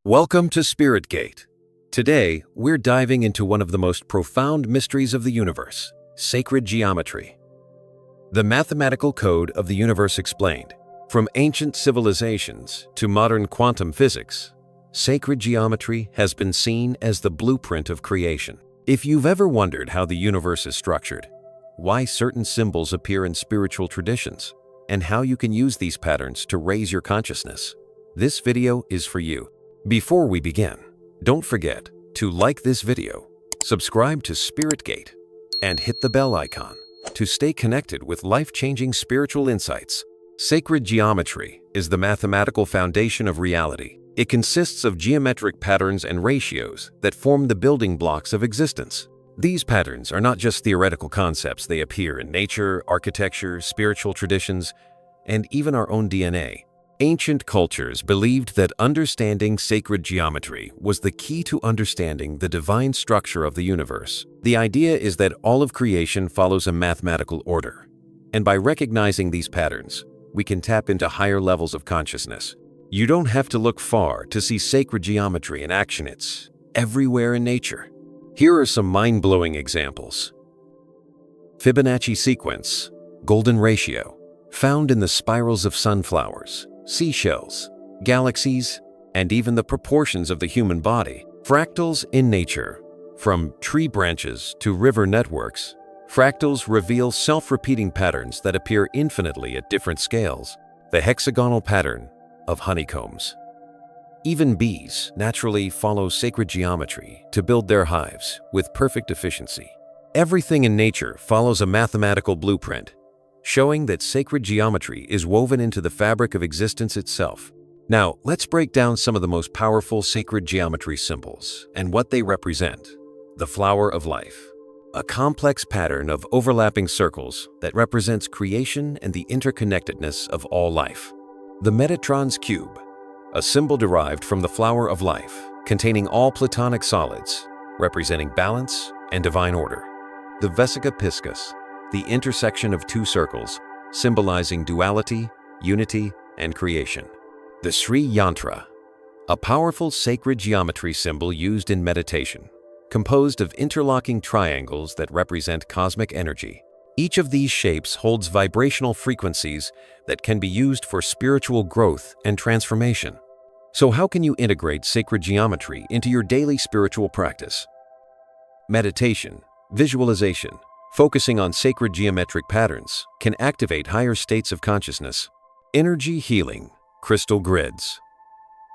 Welcome to Spirit Gate. Today, we're diving into one of the most profound mysteries of the universe, sacred geometry. The mathematical code of the universe explained. From ancient civilizations to modern quantum physics, sacred geometry has been seen as the blueprint of creation. If you've ever wondered how the universe is structured, why certain symbols appear in spiritual traditions, and how you can use these patterns to raise your consciousness, this video is for you. Before we begin, don't forget to like this video, subscribe to Spirit Gate, and hit the bell icon to stay connected with life-changing spiritual insights. Sacred geometry is the mathematical foundation of reality. It consists of geometric patterns and ratios that form the building blocks of existence. These patterns are not just theoretical concepts. They appear in nature, architecture, spiritual traditions, and even our own DNA. Ancient cultures believed that understanding sacred geometry was the key to understanding the divine structure of the universe. The idea is that all of creation follows a mathematical order, and by recognizing these patterns, we can tap into higher levels of consciousness. You don't have to look far to see sacred geometry in action. It's everywhere in nature. Here are some mind-blowing examples. Fibonacci sequence, golden ratio, found in the spirals of sunflowers, seashells, galaxies, and even the proportions of the human body. Fractals in nature, from tree branches to river networks, fractals reveal self-repeating patterns that appear infinitely at different scales. The hexagonal pattern of honeycombs. Even bees naturally follow sacred geometry to build their hives with perfect efficiency. Everything in nature follows a mathematical blueprint, showing that sacred geometry is woven into the fabric of existence itself. Now, let's break down some of the most powerful sacred geometry symbols and what they represent. The flower of life, a complex pattern of overlapping circles that represents creation and the interconnectedness of all life. The Metatron's cube, a symbol derived from the flower of life, containing all platonic solids, representing balance and divine order. The Vesica Piscis, the intersection of two circles, symbolizing duality, unity, and creation. The Sri Yantra, a powerful sacred geometry symbol used in meditation, composed of interlocking triangles that represent cosmic energy. Each of these shapes holds vibrational frequencies that can be used for spiritual growth and transformation. So how can you integrate sacred geometry into your daily spiritual practice? Meditation, visualization, focusing on sacred geometric patterns can activate higher states of consciousness. Energy healing, crystal grids.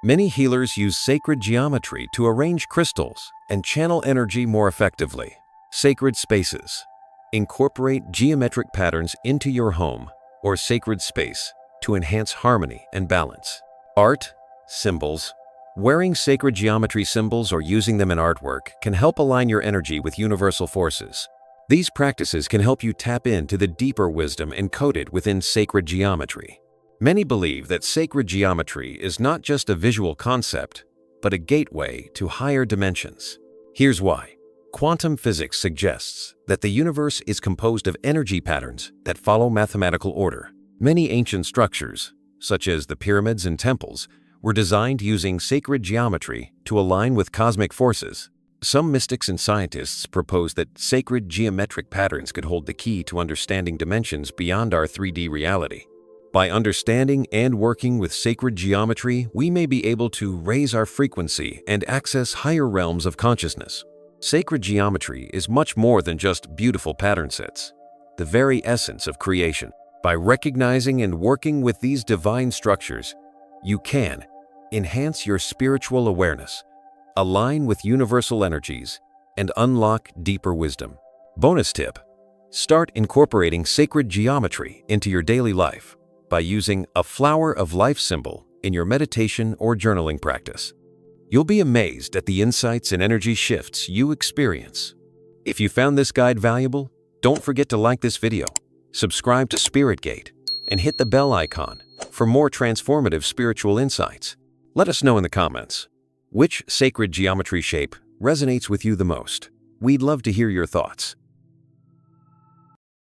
Many healers use sacred geometry to arrange crystals and channel energy more effectively. Sacred spaces. Incorporate geometric patterns into your home or sacred space to enhance harmony and balance. Art, symbols. Wearing sacred geometry symbols or using them in artwork can help align your energy with universal forces. These practices can help you tap into the deeper wisdom encoded within sacred geometry. Many believe that sacred geometry is not just a visual concept, but a gateway to higher dimensions. Here's why. Quantum physics suggests that the universe is composed of energy patterns that follow mathematical order. Many ancient structures, such as the pyramids and temples, were designed using sacred geometry to align with cosmic forces. Some mystics and scientists propose that sacred geometric patterns could hold the key to understanding dimensions beyond our 3D reality. By understanding and working with sacred geometry, we may be able to raise our frequency and access higher realms of consciousness. Sacred geometry is much more than just beautiful pattern sets, the very essence of creation. By recognizing and working with these divine structures, you can enhance your spiritual awareness, align with universal energies, and unlock deeper wisdom. Bonus tip: start incorporating sacred geometry into your daily life by using a flower of life symbol in your meditation or journaling practice. You'll be amazed at the insights and energy shifts you experience. If you found this guide valuable, don't forget to like this video, subscribe to Spirit Gate, and hit the bell icon for more transformative spiritual insights. Let us know in the comments which sacred geometry shape resonates with you the most. We'd love to hear your thoughts.